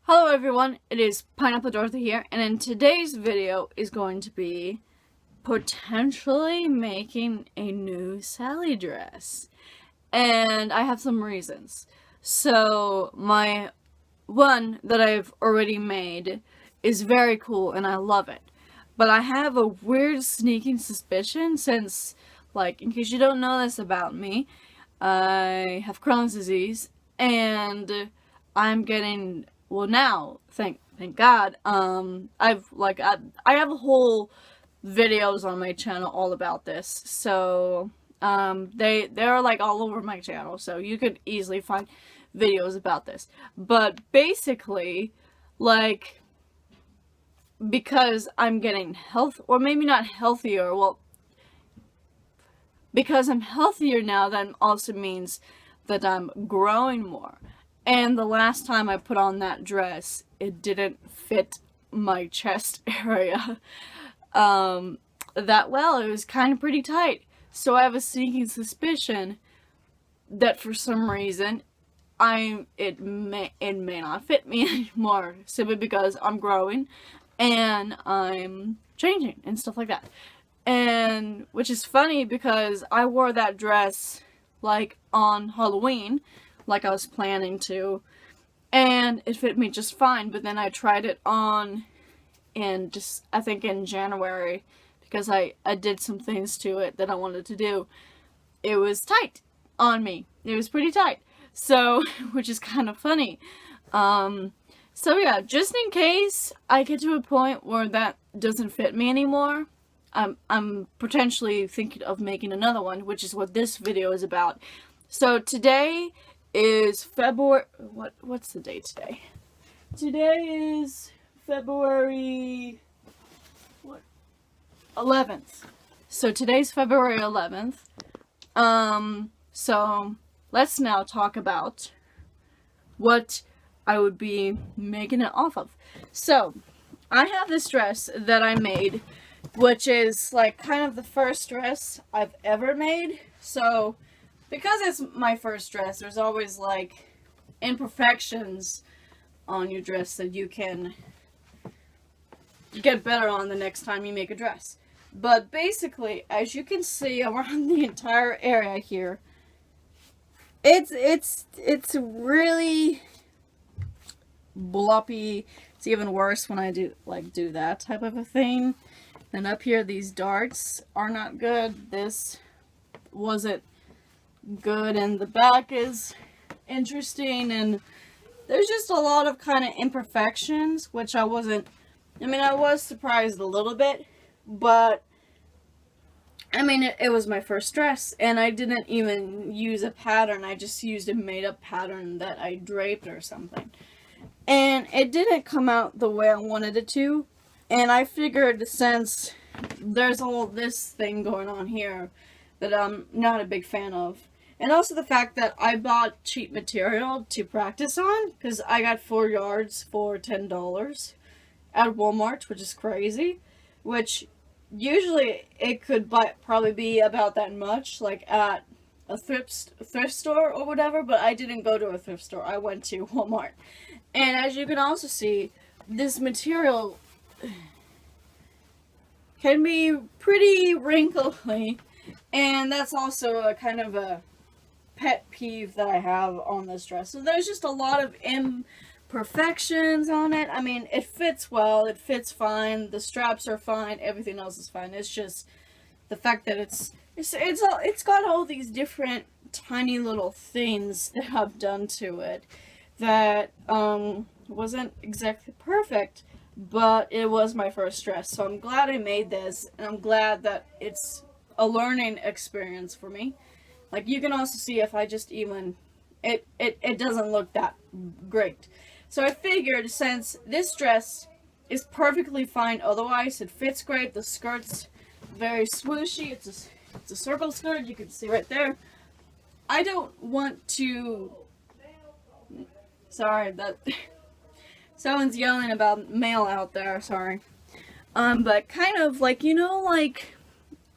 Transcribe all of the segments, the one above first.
Hello everyone, it is Pineapple Dorothy here, and in today's video is going to be potentially making a new Sally dress. And I have some reasons. So, my one that I've already made is very cool and I love it. But I have a weird sneaking suspicion since, in case you don't know this about me, I have Crohn's disease and I'm getting... Well, now, thank God, I have a whole videos on my channel all about this, so, they're, all over my channel, so you could easily find videos about this, but basically, because I'm getting or maybe not healthier, well, because I'm healthier now, that also means that I'm growing more. And the last time I put on that dress, it didn't fit my chest area that well. It was kind of pretty tight. So I have a sneaking suspicion that for some reason, it may not fit me anymore, simply because I'm growing and I'm changing and stuff like that. And which is funny because I wore that dress on Halloween, like I was planning to, and it fit me just fine, but then I tried it on I think in January, because I did some things to it that I wanted to do. It was tight on me. It was pretty tight. So, which is kind of funny. So yeah, just in case I get to a point where that doesn't fit me anymore, I'm potentially thinking of making another one, which is what this video is about. So today is February, what's the date today? Today is February 11th. So today's February 11th. So let's now talk about what I would be making it off of. So I have this dress that I made, which is kind of the first dress I've ever made. So because it's my first dress, there's always imperfections on your dress that you can get better on the next time you make a dress. But basically, as you can see around the entire area here, it's really bloppy. It's even worse when I do that type of a thing. And up here, these darts are not good. This wasn't good, and the back is interesting, and there's just a lot of kind of imperfections, which I was surprised a little bit, but it was my first dress, and I didn't even use a pattern. I just used a made-up pattern that I draped or something, and it didn't come out the way I wanted it to. And I figured, since there's all this thing going on here that I'm not a big fan of, and also the fact that I bought cheap material to practice on, because I got 4 yards for $10 at Walmart, which is crazy, which usually it could probably be about that much, at a thrift store or whatever, but I didn't go to a thrift store. I went to Walmart. And as you can also see, this material can be pretty wrinkly, and that's also a kind of a pet peeve that I have on this dress. So there's just a lot of imperfections on it. It fits well, it fits fine, the straps are fine, everything else is fine. It's just the fact that it's got all these different tiny little things that I've done to it that wasn't exactly perfect, but it was my first dress. So I'm glad I made this, and I'm glad that it's a learning experience for me. You can also see if I just it doesn't look that great. So I figured, since this dress is perfectly fine otherwise, it fits great, the skirt's very swooshy, it's a circle skirt, you can see right there. I don't want to... Sorry, that... Someone's yelling about mail out there, sorry. But kind of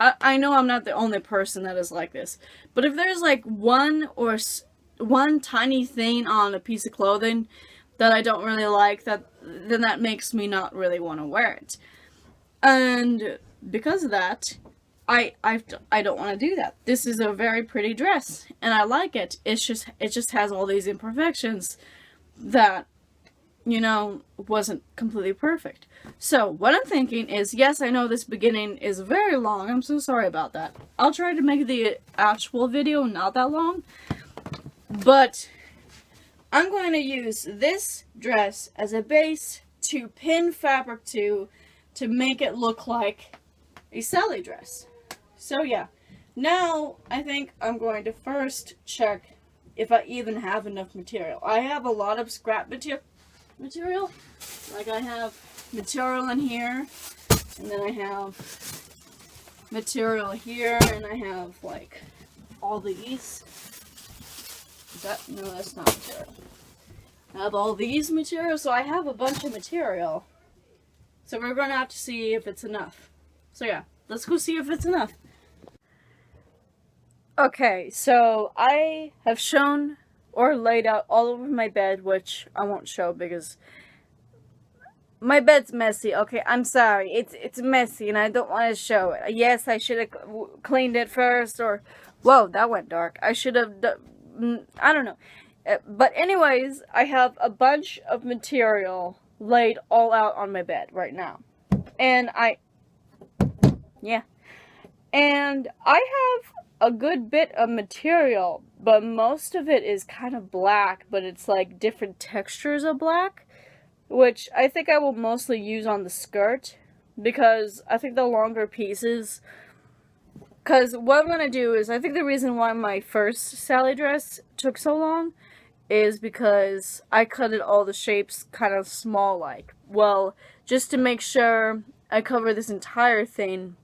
I know I'm not the only person that is like this, but if there's one tiny thing on a piece of clothing that I don't really like, then that makes me not really want to wear it. And because of that, I don't want to do that. This is a very pretty dress, and I like it. It just has all these imperfections that, you know, wasn't completely perfect. So what I'm thinking is, yes, I know this beginning is very long. I'm so sorry about that. I'll try to make the actual video not that long, but I'm going to use this dress as a base to pin fabric to make it look like a Sally dress. So yeah, now I think I'm going to first check if I even have enough material. I have a lot of scrap material. Like I have material in here, and then I have material here, and I have like all these. No, that's not material. I have all these materials, so I have a bunch of material. So we're going to have to see if it's enough. So yeah, let's go see if it's enough. Okay, so I have shown or laid out all over my bed, which I won't show because my bed's messy. Okay, I'm sorry. It's messy and I don't want to show it. Yes, I should have cleaned it first, or whoa, that went dark. I should have I don't know. But anyways, I have a bunch of material laid all out on my bed right now. And yeah. And I have a good bit of material, but most of it is kind of black, but it's like different textures of black, which I think I will mostly use on the skirt, because I think the longer pieces, because what I'm going to do is, I think the reason why my first Sally dress took so long is because I cut it all the shapes kind of small like. Well, just to make sure I cover this entire thing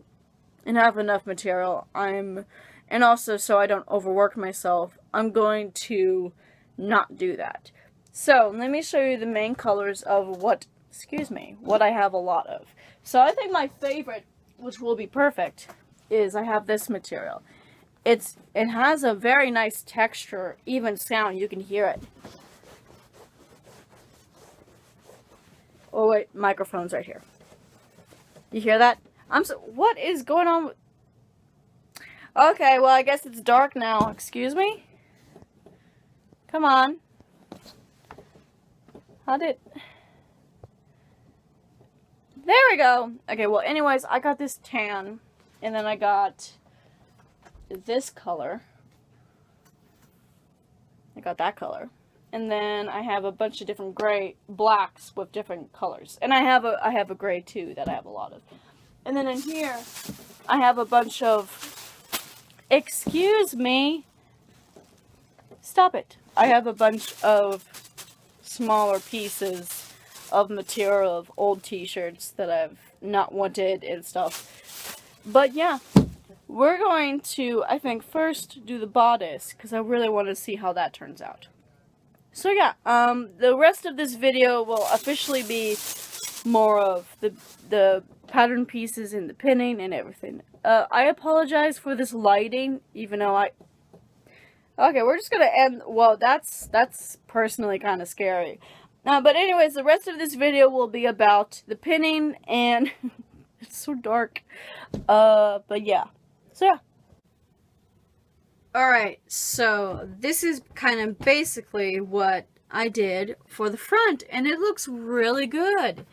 and have enough material, and also so I don't overwork myself, I'm going to not do that. So, let me show you the main colors of what I have a lot of. So, I think my favorite, which will be perfect, is I have this material. It has a very nice texture, even sound, you can hear it. Oh wait, microphone's right here. You hear that? What is going on? Okay, well I guess it's dark now. Excuse me? Come on. There we go. Okay, well anyways, I got this tan, and then I got this color. I got that color. And then I have a bunch of different blacks with different colors. And I have a gray too that I have a lot of. And then in here, I have a bunch of, excuse me, stop it. I have a bunch of smaller pieces of material of old t-shirts that I've not wanted and stuff. But yeah, we're going to, I think, first do the bodice, because I really want to see how that turns out. So yeah, the rest of this video will officially be more of the pattern pieces and the pinning and everything. I apologize for this lighting, even though okay, we're just gonna end, well, that's personally kind of scary. But anyways, the rest of this video will be about the pinning and, it's so dark, but yeah. So yeah. Alright, so this is kind of basically what I did for the front, and it looks really good.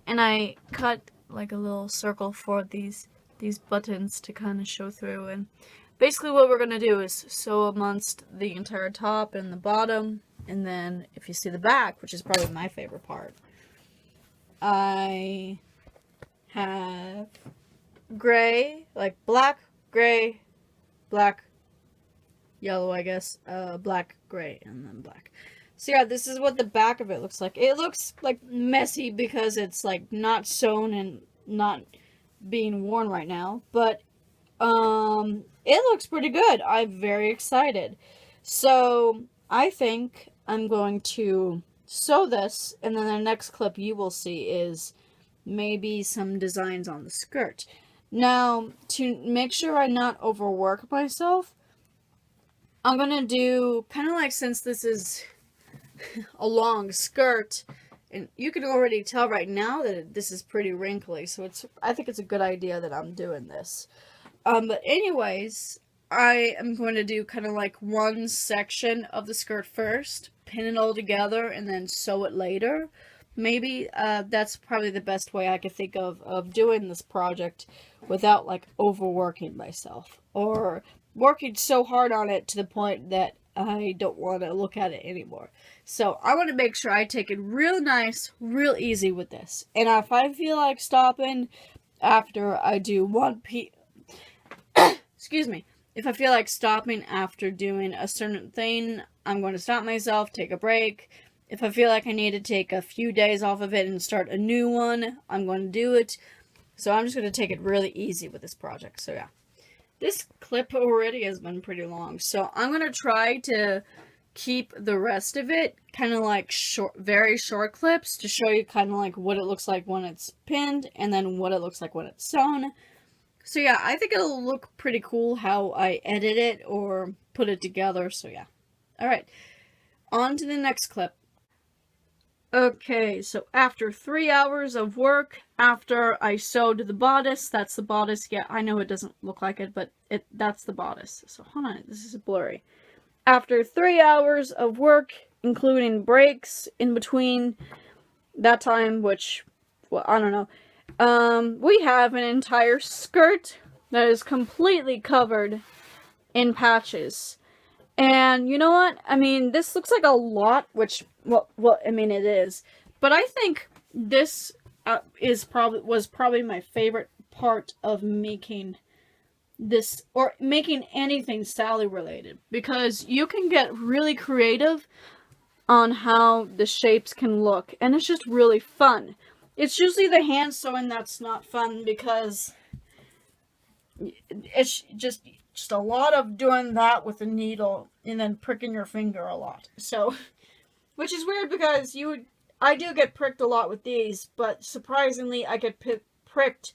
And I cut like a little circle for these buttons to kind of show through, and basically what we're going to do is sew amongst the entire top and the bottom, and then if you see the back, which is probably my favorite part, I have gray, like black, gray, black, yellow, I guess, black, gray, and then black. So yeah, this is what the back of it looks like. It looks like messy because it's like not sewn and not being worn right now, but it looks pretty good. I'm very excited. So I think I'm going to sew this, and then the next clip you will see is maybe some designs on the skirt. Now, to make sure I not overwork myself, I'm gonna do, kind of like, since this is a long skirt, and you can already tell right now that this is pretty wrinkly, so I think it's a good idea that I'm doing this. But anyways, I am going to do kind of like one section of the skirt first, pin it all together, and then sew it later. Maybe that's probably the best way I could think of doing this project without like overworking myself or working so hard on it to the point that I don't want to look at it anymore. So I want to make sure I take it real nice, real easy with this. And if I feel like stopping after I do excuse me, if I feel like stopping after doing a certain thing, I'm going to stop myself, take a break. If I feel like I need to take a few days off of it and start a new one, I'm going to do it. So I'm just going to take it really easy with this project. So yeah. This clip already has been pretty long, so I'm going to try to keep the rest of it kind of like short, very short clips to show you kind of like what it looks like when it's pinned and then what it looks like when it's sewn. So yeah, I think it'll look pretty cool how I edit it or put it together, so yeah. Alright, on to the next clip. Okay, so after 3 hours of work, after I sewed the bodice, that's the bodice. Yeah, I know it doesn't look like it, but that's the bodice. So hold on, this is blurry. After 3 hours of work, including breaks in between that time, which, well, I don't know, we have an entire skirt that is completely covered in patches. And you know what? I mean, this looks like a lot, which, well, I mean, it is. But I think this was probably my favorite part of making this, or making anything Sally related. Because you can get really creative on how the shapes can look. And it's just really fun. It's usually the hand sewing that's not fun because it's just a lot of doing that with a needle and then pricking your finger a lot. So, which is weird because I do get pricked a lot with these, but surprisingly I get pricked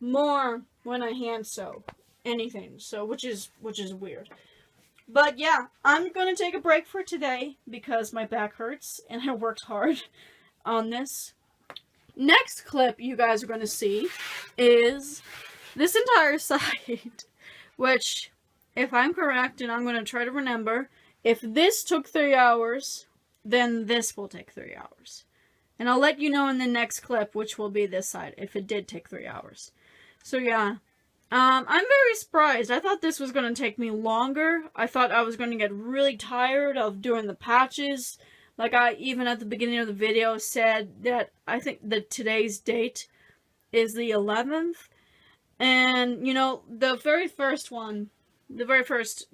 more when I hand sew anything. So, which is weird. But yeah, I'm going to take a break for today because my back hurts and I worked hard on this. Next clip you guys are going to see is this entire side. Which, if I'm correct, and I'm going to try to remember, if this took 3 hours, then this will take 3 hours. And I'll let you know in the next clip which will be this side, if it did take 3 hours. So yeah, I'm very surprised. I thought this was going to take me longer. I thought I was going to get really tired of doing the patches. Like I, even at the beginning of the video, said that I think that today's date is the 11th. And, you know, the very first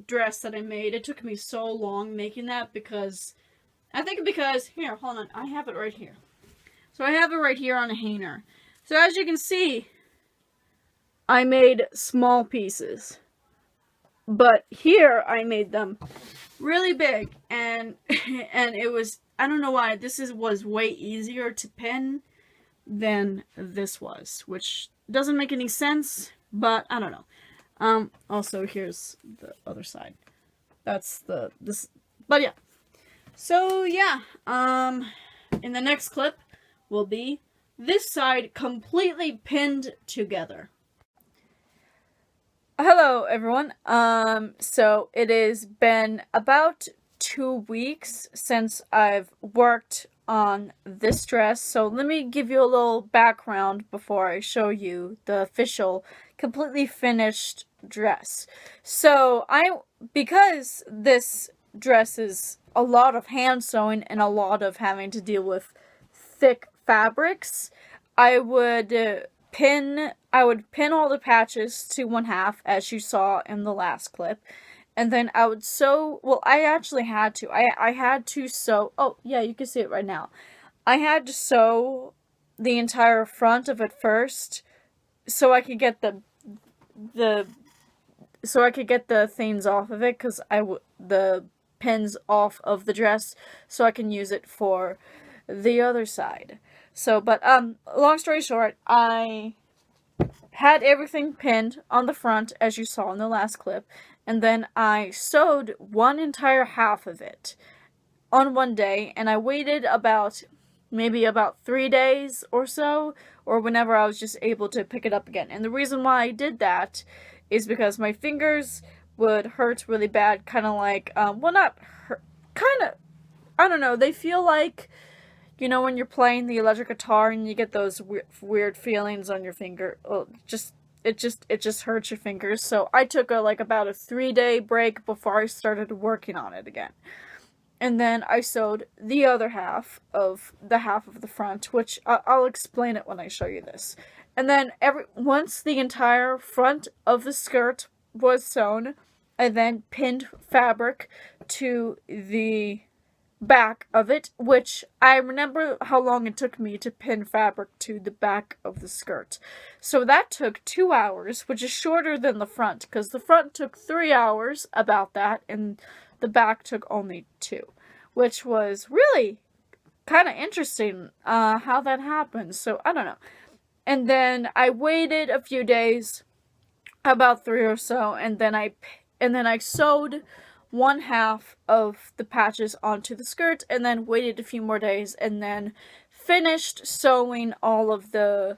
dress that I made, it took me so long making that because, here, hold on, I have it right here. So I have it right here on a hanger. So as you can see, I made small pieces. But here, I made them really big, and, and it was, I don't know why, was way easier to pin than this was, which doesn't make any sense, but I don't know. Also here's the other side. That's but yeah. So yeah, in the next clip will be this side completely pinned together. Hello everyone. So it has been about 2 weeks since I've worked on this dress, so let me give you a little background before I show you the official completely finished dress. So because this dress is a lot of hand sewing and a lot of having to deal with thick fabrics, I would pin all the patches to 1/2 as you saw in the last clip. And then I would sew, well, I actually had to. I had to sew, oh, yeah, you can see it right now. I had to sew the entire front of it first so I could get the things off of it, because the pins off of the dress, so I can use it for the other side. So, but, long story short, I had everything pinned on the front, as you saw in the last clip, and then I sewed one entire half of it on one day, and I waited maybe about 3 days or so, or whenever I was just able to pick it up again. And the reason why I did that is because my fingers would hurt really bad, kind of like, well, not hurt, kind of, I don't know, they feel like, you know, when you're playing the electric guitar and you get those weird feelings on your finger. Oh, it just hurts your fingers. So I took about a 3-day break before I started working on it again. And then I sewed the other half of the front, which I'll explain it when I show you this. And then once the entire front of the skirt was sewn, I then pinned fabric to the back of it, which I remember how long it took me to pin fabric to the back of the skirt. So that took 2 hours, which is shorter than the front, because the front took 3 hours, about that, and the back took only 2, which was really kind of interesting how that happened. So I don't know. And then I waited a few days, about 3 or so, and then I sewed one half of the patches onto the skirt, and then waited a few more days, and then finished sewing all of the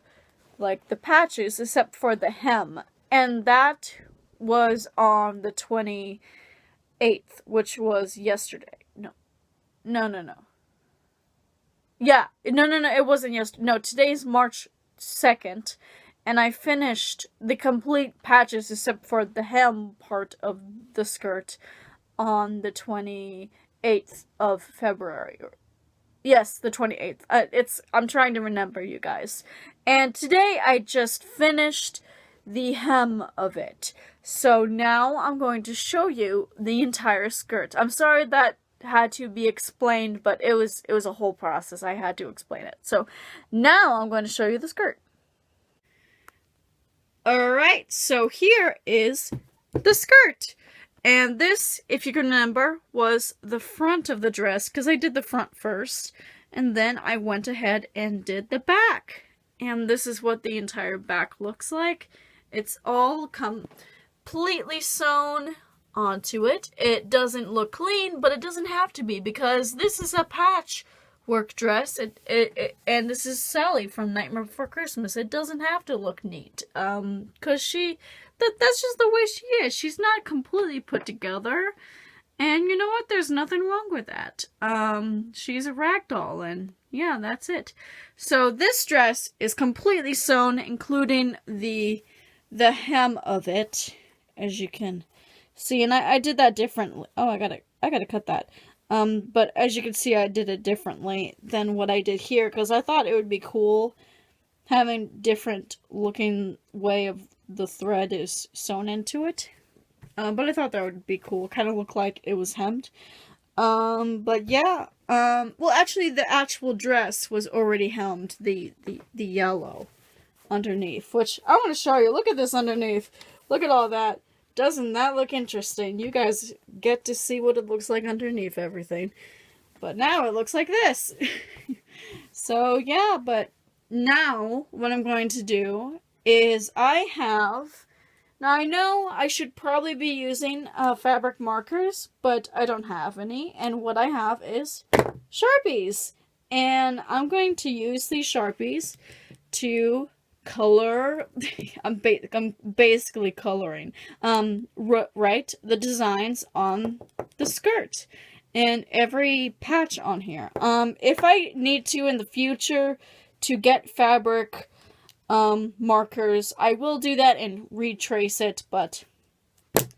patches except for the hem. And that was on the 28th, which was yesterday. No. Yeah, no, it wasn't yesterday. No, today's March 2nd, and I finished the complete patches except for the hem part of the skirt on the 28th of February. Yes, the 28th. I'm trying to remember, you guys. And today I just finished the hem of it. So now I'm going to show you the entire skirt. I'm sorry that had to be explained, but it was a whole process. I had to explain it. So now I'm going to show you the skirt. Alright, so here is the skirt. And this, if you can remember, was the front of the dress, because I did the front first, and then I went ahead and did the back. And this is what the entire back looks like. It's all completely sewn onto it. It doesn't look clean, but it doesn't have to be, because this is a patchwork dress, and this is Sally from Nightmare Before Christmas. It doesn't have to look neat, because that's just the way she is. She's not completely put together. And you know what? There's nothing wrong with that. She's a ragdoll, and yeah, that's it. So this dress is completely sewn, including the hem of it, as you can see. And I did that differently. Oh, I gotta cut that. But as you can see, I did it differently than what I did here, because I thought it would be cool having different looking way of the thread is sewn into it. But I thought that would be cool. Kind of look like it was hemmed. But yeah. Well, actually, the actual dress was already hemmed. The yellow underneath, which I want to show you. Look at this underneath. Look at all that. Doesn't that look interesting? You guys get to see what it looks like underneath everything. But now it looks like this. So yeah, but now what I'm going to do is now I know I should probably be using fabric markers, but I don't have any, and what I have is Sharpies, and I'm going to use these Sharpies to color. I'm basically coloring right the designs on the skirt and every patch on here. If I need to in the future to get fabric markers, I will do that and retrace it, but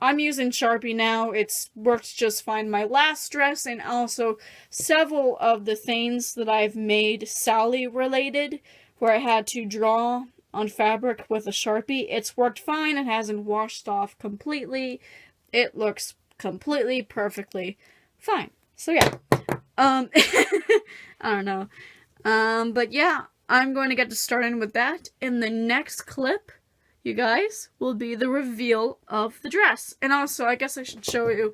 I'm using Sharpie now. It's worked just fine. My last dress and also several of the things that I've made Sally related, where I had to draw on fabric with a Sharpie, it's worked fine. It hasn't washed off completely. It looks completely perfectly fine. So yeah, I don't know, but yeah, I'm going to get to starting with that. In the next clip, you guys, will be the reveal of the dress. And also, I guess I should show you,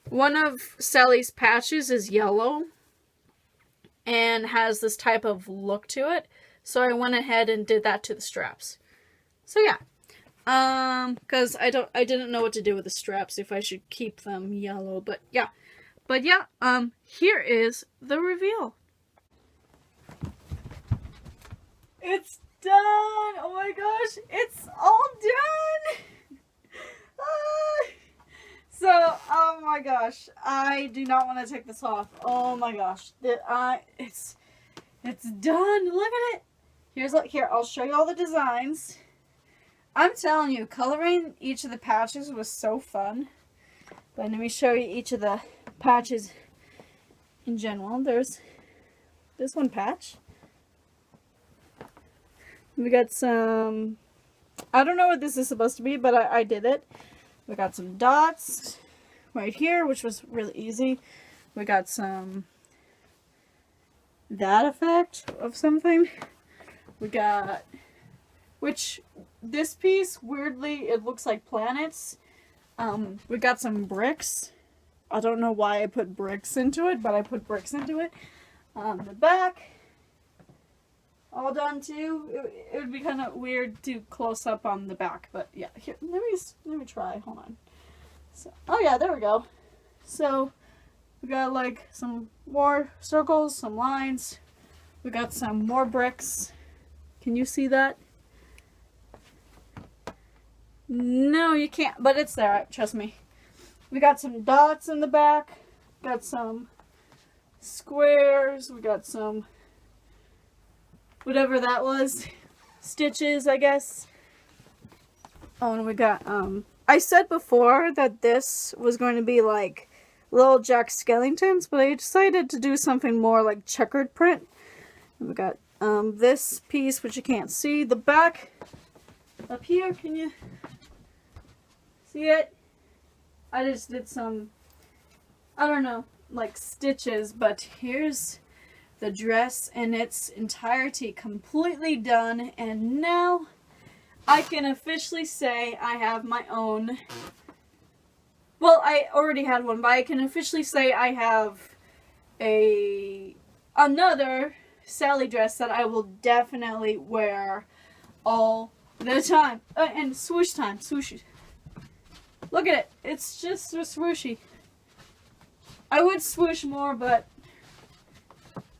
one of Sally's patches is yellow and has this type of look to it. So I went ahead and did that to the straps. So yeah, because I didn't know what to do with the straps, if I should keep them yellow, but yeah. But yeah, here is the reveal. It's done! Oh my gosh, it's all done! So, oh my gosh, I do not want to take this off. Oh my gosh, it's done. Look at it. Here, I'll show you all the designs. I'm telling you, coloring each of the patches was so fun. But let me show you each of the patches in general. There's this one patch. We got some, I don't know what this is supposed to be, but I did it. We got some dots right here, which was really easy. We got some, that effect of something. We got, which, this piece, weirdly, it looks like planets. We got some bricks. I don't know why I put bricks into it, but I put bricks into it. The back, all done too. It would be kind of weird to close up on the back, but yeah. Here, let me try. Hold on. So, oh yeah, there we go. So we got like some more circles, some lines. We got some more bricks. Can you see that? No, you can't, but it's there. Trust me. We got some dots in the back. Got some squares. We got some, whatever that was, stitches, I guess. Oh, and we got, I said before that this was going to be like little Jack Skellingtons, but I decided to do something more like checkered print. And we got, this piece, which you can't see. The back up here, can you see it? I just did some, I don't know, like stitches, but here's the dress in its entirety completely done, and now I can officially say I have my own, well, I already had one, but I can officially say I have another Sally dress that I will definitely wear all the time. And swoosh time, swooshy. Look at it, it's just so swooshy. I would swoosh more, but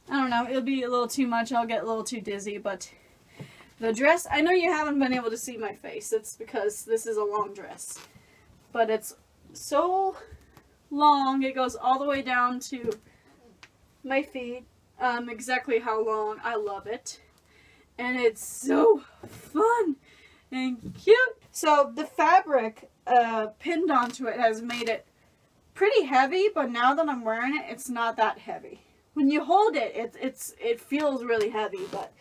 I don't know, it'll be a little too much. I'll get a little too dizzy, but the dress, I know you haven't been able to see my face. It's because this is a long dress. But it's so long, it goes all the way down to my feet. Exactly how long. I love it. And it's so fun and cute. So the fabric pinned onto it has made it pretty heavy, but now that I'm wearing it, it's not that heavy. When you hold it, it feels really heavy, but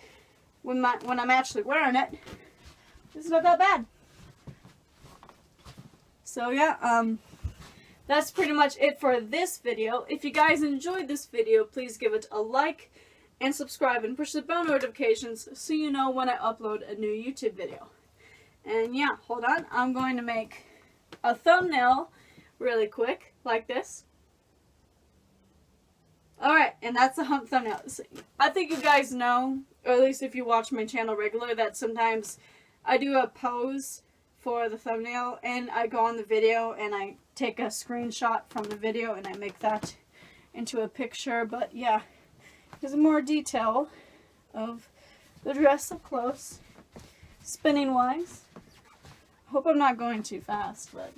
when I'm actually wearing it, it's not that bad. So yeah, that's pretty much it for this video. If you guys enjoyed this video, please give it a like and subscribe and push the bell notifications so you know when I upload a new YouTube video. And yeah, hold on, I'm going to make a thumbnail really quick, like this. Alright, and that's the thumbnail. I think you guys know, or at least if you watch my channel regular, that sometimes I do a pose for the thumbnail, and I go on the video and I take a screenshot from the video and I make that into a picture. But yeah, here's more detail of the dress up close, spinning wise. Hope I'm not going too fast, but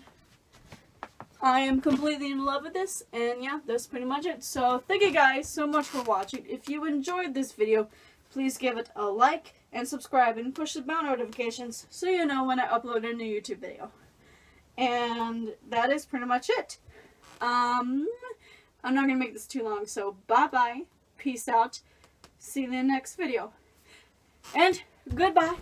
I am completely in love with this, and yeah, that's pretty much it. So thank you guys so much for watching. If you enjoyed this video, please give it a like and subscribe and push the bell notifications so you know when I upload a new YouTube video. And that is pretty much it. I'm not going to make this too long, so bye-bye, peace out, see you in the next video, and goodbye.